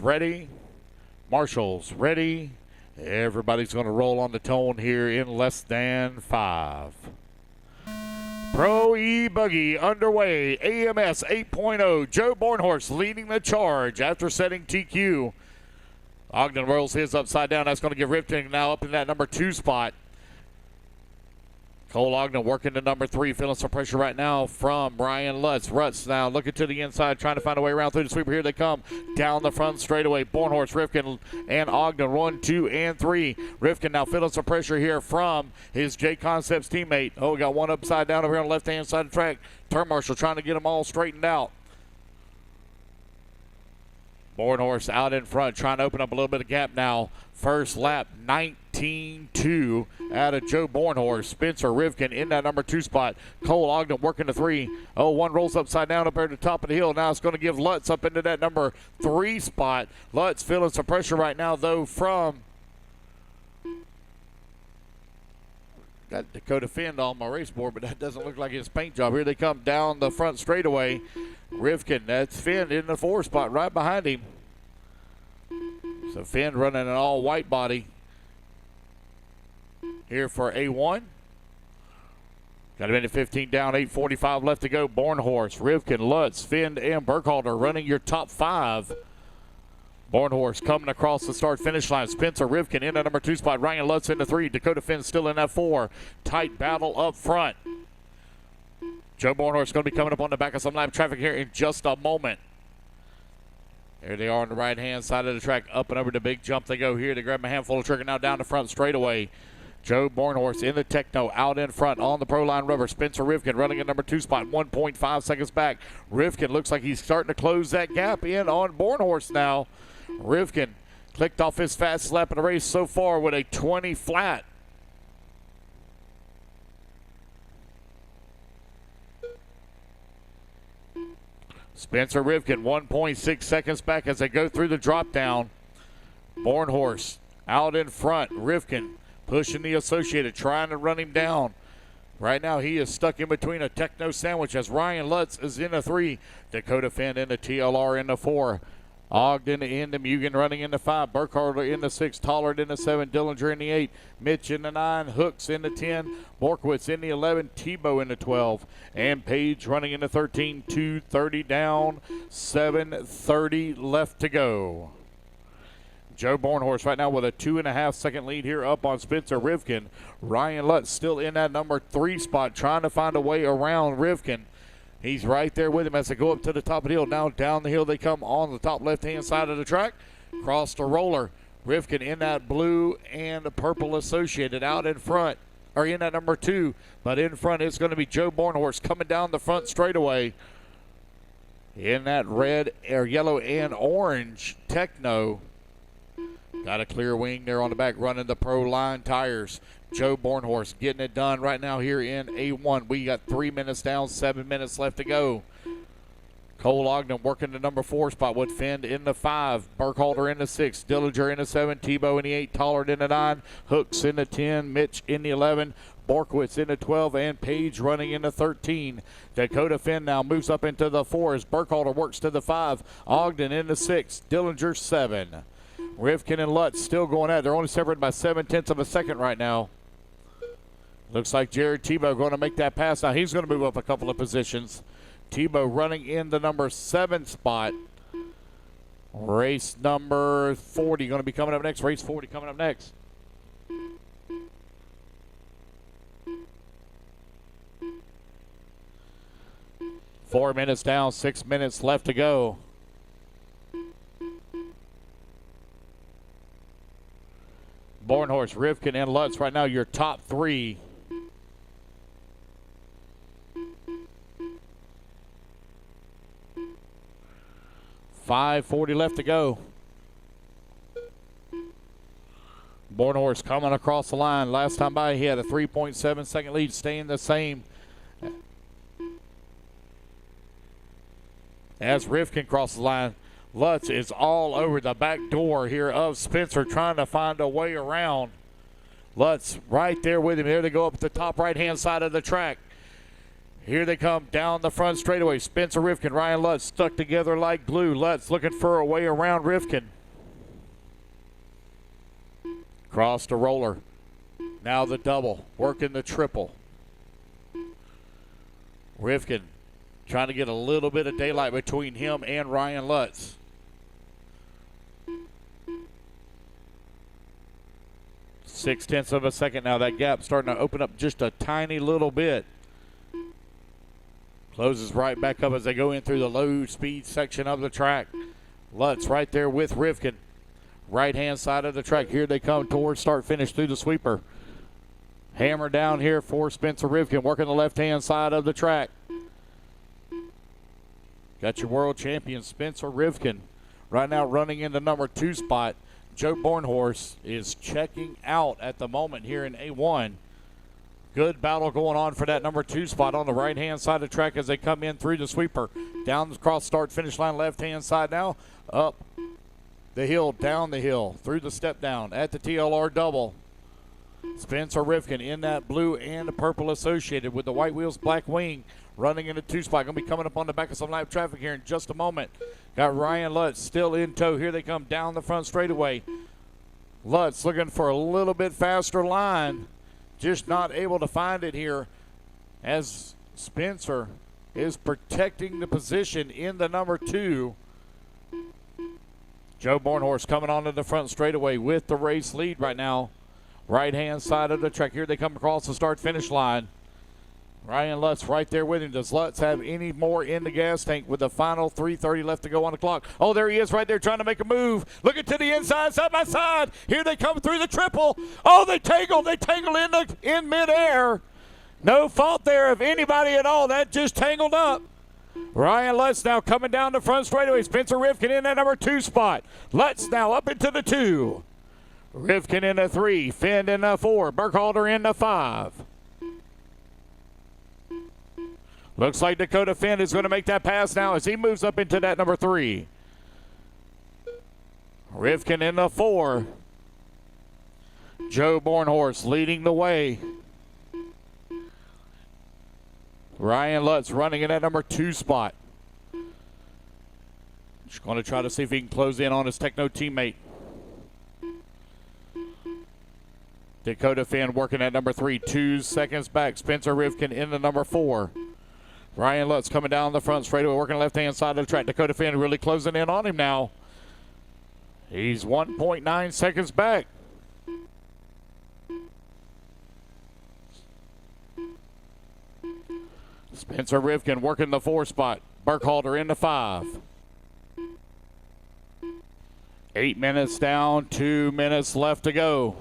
Ready. Marshall's ready. Everybody's going to roll on the tone here in less than 5. Pro E-Buggy underway. AMS 8.0. Joe Bornhorst leading the charge after setting TQ. Ogden rolls his upside down. That's going to give Rivkin now up in that number 2 spot. Cole Ogden working to number 3, feeling some pressure right now from Brian Lutz. Lutz now looking to the inside, trying to find a way around through the sweeper. Here they come down the front straightaway. Bornhorst, Rivkin, and Ogden 1, 2, and 3. Rivkin now feeling some pressure here from his J Concepts teammate. Oh, we got one upside down over here on the left-hand side of the track. Turn marshal trying to get them all straightened out. Bornhorst out in front, trying to open up a little bit of gap now. First lap, 19-2 out of Joe Bornhorst. Spencer Rivkin in that number 2 spot. Cole Ogden working to 3. Oh, one rolls upside down up there at the top of the hill. Now it's going to give Lutz up into that number 3 spot. Lutz feeling some pressure right now, though, from... Got Dakotah Phend on my race board, but that doesn't look like his paint job. Here they come down the front straightaway. Rivkin, that's Phend in the 4 spot right behind him. So Phend running an all-white body here for A1. Got a minute 15 down, 8:45 left to go. Bornhorst, Rivkin, Lutz, Phend, and Burkhalter running your top 5. Bornhorst coming across the start-finish line. Spencer Rivkin in that number 2 spot. Ryan Lutz in the 3. Dakotah Phend still in that 4. Tight battle up front. Joe Bornhorst going to be coming up on the back of some lap traffic here in just a moment. There they are on the right-hand side of the track. Up and over the big jump they go here. They grab a handful of trigger now down the front straightaway. Joe Bornhorst in the Techno out in front on the Proline rubber. Spencer Rivkin running in number 2 spot, 1.5 seconds back. Rivkin looks like he's starting to close that gap in on Bornhorst now. Rivkin clicked off his fastest lap in the race so far with a 20 flat. Spencer Rivkin 1.6 seconds back as they go through the drop down. Bornhorst out in front. Rivkin pushing the Associated, trying to run him down. Right now he is stuck in between a Techno sandwich as Ryan Lutz is in the 3. Dakotah Phend in the TLR in the 4. Ogden in the Mugen running in the 5. Burkhalter in the 6. Tollard in the 7. Dellinger in the 8. Mitch in the 9. Hooks in the 10. Borkowicz in the 11. Tebo in the 12. And Paige running in the 13. 2:30 down. 7:30 left to go. Joe Bornhorst right now with a 2.5 second lead here up on Spencer Rivkin. Ryan Lutz still in that number 3 spot trying to find a way around Rivkin. He's right there with him as they go up to the top of the hill. Now down the hill they come on the top left-hand side of the track. Cross the roller. Rivkin in that blue and the purple Associated out in front, or in that number 2. But in front it's going to be Joe Bornhorst coming down the front straightaway in that red or yellow and orange Techno. Got a clear wing there on the back running the Pro Line tires. Joe Bornhorst getting it done right now here in A1. We got 3 minutes down, 7 minutes left to go. Cole Ogden working the number 4 spot with Phend in the 5. Burkhalter in the 6. Dellinger in the 7. Tebo in the 8. Tollard in the 9. Hooks in the 10. Mitch in the 11. Borkowicz in the 12. And Paige running in the 13. Dakotah Phend now moves up into the 4 as Burkhalter works to the 5. Ogden in the 6. Dellinger 7. Rivkin and Lutz still going at it. They're only separated by 0.7 of a second right now. Looks like Jared Tebo going to make that pass. Now he's going to move up a couple of positions. Tebo running in the number 7 spot. Race number 40 going to be coming up next. Race 40 coming up next. Four minutes down, 6 minutes left to go. Bornhorst, Rivkin, and Lutz right now your top 3. .540 left to go. Bornhorst coming across the line. Last time by he had a 3.7 second lead, staying the same as Rivkin crosses the line. Lutz is all over the back door here of Spencer, trying to find a way around. Lutz right there with him. Here they go up at the top right-hand side of the track. Here they come down the front straightaway. Spencer Rivkin, Ryan Lutz stuck together like glue. Lutz looking for a way around Rivkin. Cross to roller. Now the double, working the triple. Rivkin trying to get a little bit of daylight between him and Ryan Lutz. Six-tenths of a second now. That gap starting to open up just a tiny little bit. Closes right back up as they go in through the low-speed section of the track. Lutz right there with Rivkin. Right-hand side of the track. Here they come towards start-finish through the sweeper. Hammer down here for Spencer Rivkin, working the left-hand side of the track. Got your world champion, Spencer Rivkin, right now running in the number 2 spot. Joe Bornhorst is checking out at the moment here in A1. Good battle going on for that number 2 spot on the right-hand side of the track as they come in through the sweeper. Down across start-finish line, left-hand side now. Up the hill, down the hill, through the step down at the TLR double. Spencer Rivkin in that blue and the purple associated with the white wheels, black wing, running in the 2 spot. Going to be coming up on the back of some live traffic here in just a moment. Got Ryan Lutz still in tow. Here they come down the front straightaway. Lutz looking for a little bit faster line. Just not able to find it here as Spencer is protecting the position in the number 2. Joe Bornhorst coming onto the front straightaway with the race lead right now. Right-hand side of the track. Here they come across the start-finish line. Ryan Lutz right there with him. Does Lutz have any more in the gas tank with the final 3:30 left to go on the clock? Oh, there he is right there trying to make a move. Looking to the inside, side by side. Here they come through the triple. Oh, they tangle in midair. No fault there of anybody at all. That just tangled up. Ryan Lutz now coming down the front straightaway. Spencer Rivkin in that number 2 spot. Lutz now up into the 2. Rivkin in the 3, Phend in the 4, Burkhalter in the 5. Looks like Dakotah Phend is going to make that pass now as he moves up into that number 3. Rivkin in the 4. Joe Bornhorst leading the way. Ryan Lutz running in that number 2 spot. Just going to try to see if he can close in on his Techno teammate. Dakotah Phend working at number 3, 2 seconds back. Spencer Rivkin in the number 4. Ryan Lutz coming down the front straightaway, working left-hand side of the track. Dakotah Phend really closing in on him now. He's 1.9 seconds back. Spencer Rivkin working the 4 spot. Burkhalter in the 5. 8 minutes down, 2 minutes left to go.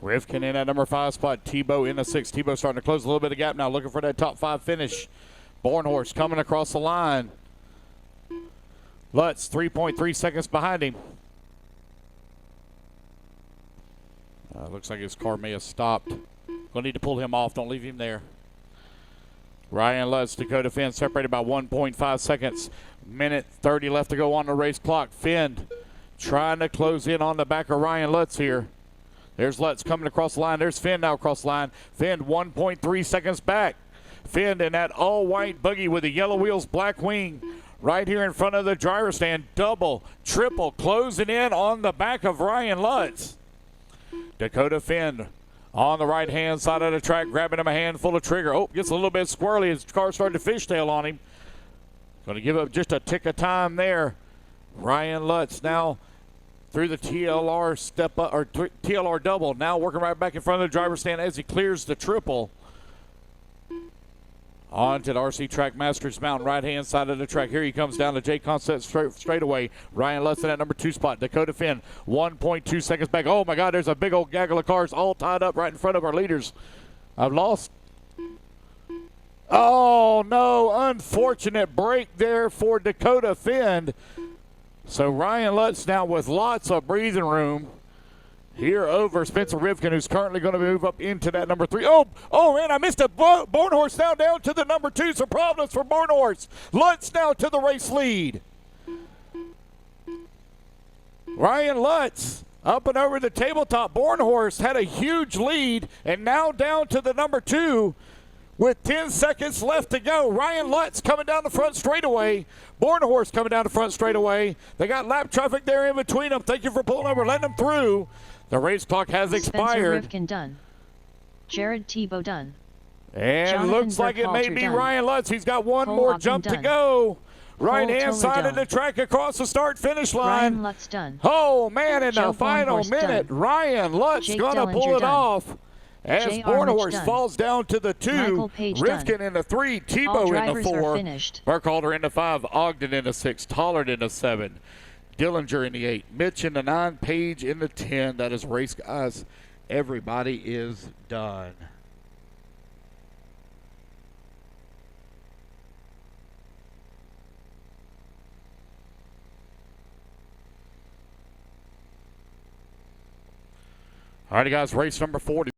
Rivkin in at number 5 spot. Tebo in the 6. Tebo starting to close a little bit of gap now, looking for that top 5 finish. Bornhorst coming across the line. Lutz 3.3 seconds behind him. Looks like his car may have stopped. Gonna need to pull him off. Don't leave him there. Ryan Lutz, Dakotah Phend separated by 1.5 seconds. Minute 30 left to go on the race clock. Phend trying to close in on the back of Ryan Lutz here. There's Lutz coming across the line. There's Phend now across the line. Phend 1.3 seconds back. Phend in that all-white buggy with the yellow wheels, black wing. Right here in front of the driver stand. Double, triple, closing in on the back of Ryan Lutz. Dakotah Phend on the right-hand side of the track, grabbing him a handful of trigger. Oh, gets a little bit squirrely. His car started to fishtail on him. Going to give up just a tick of time there. Ryan Lutz now through the TLR step up, or TLR double, now working right back in front of the driver's stand as he clears the triple. On to the RC Track Masters Mountain, right-hand side of the track. Here he comes down to J Concept straight away. Ryan Lutz in that number 2 spot. Dakotah Phend, 1.2 seconds back. Oh, my God, there's a big old gaggle of cars all tied up right in front of our leaders. I've lost. Oh, no, unfortunate break there for Dakotah Phend. So Ryan Lutz now with lots of breathing room here over Spencer Rivkin, who's currently going to move up into that number 3. Oh, man, I missed it. Bornhorst now down to the number 2. Some problems for Bornhorst. Lutz now to the race lead. Ryan Lutz up and over the tabletop. Bornhorst had a huge lead and now down to the number 2 with 10 seconds left to go. Ryan Lutz coming down the front straightaway. Bornhorst coming down the front straightaway. They got lap traffic there in between them. Thank you for pulling over, letting them through. The race clock has expired. Spencer Rivkin done. Jared Tebo done. And Jonathan looks like it may be Burkhalter done. Ryan Lutz. He's got one Cole more Ogden jump to done. go. Right Cole hand Tollard side of done. the track across the start-finish line. Ryan Lutz done. Oh, man, in Joe the final Bornhorst minute, done. Ryan Lutz Jake going to pull Dellinger it done. off. As J.R. Mitch Bornhorst done. falls down to the 2. Michael Paige Rivkin done. in the 3. All Tebo in the drivers are 4. finished. Burkhalter in the 5. Ogden in the 6. Tollard in the 7. Dellinger in the 8. Mitch in the 9. Paige in the 10. That is race, guys. Everybody is done. All right, guys, race number 40.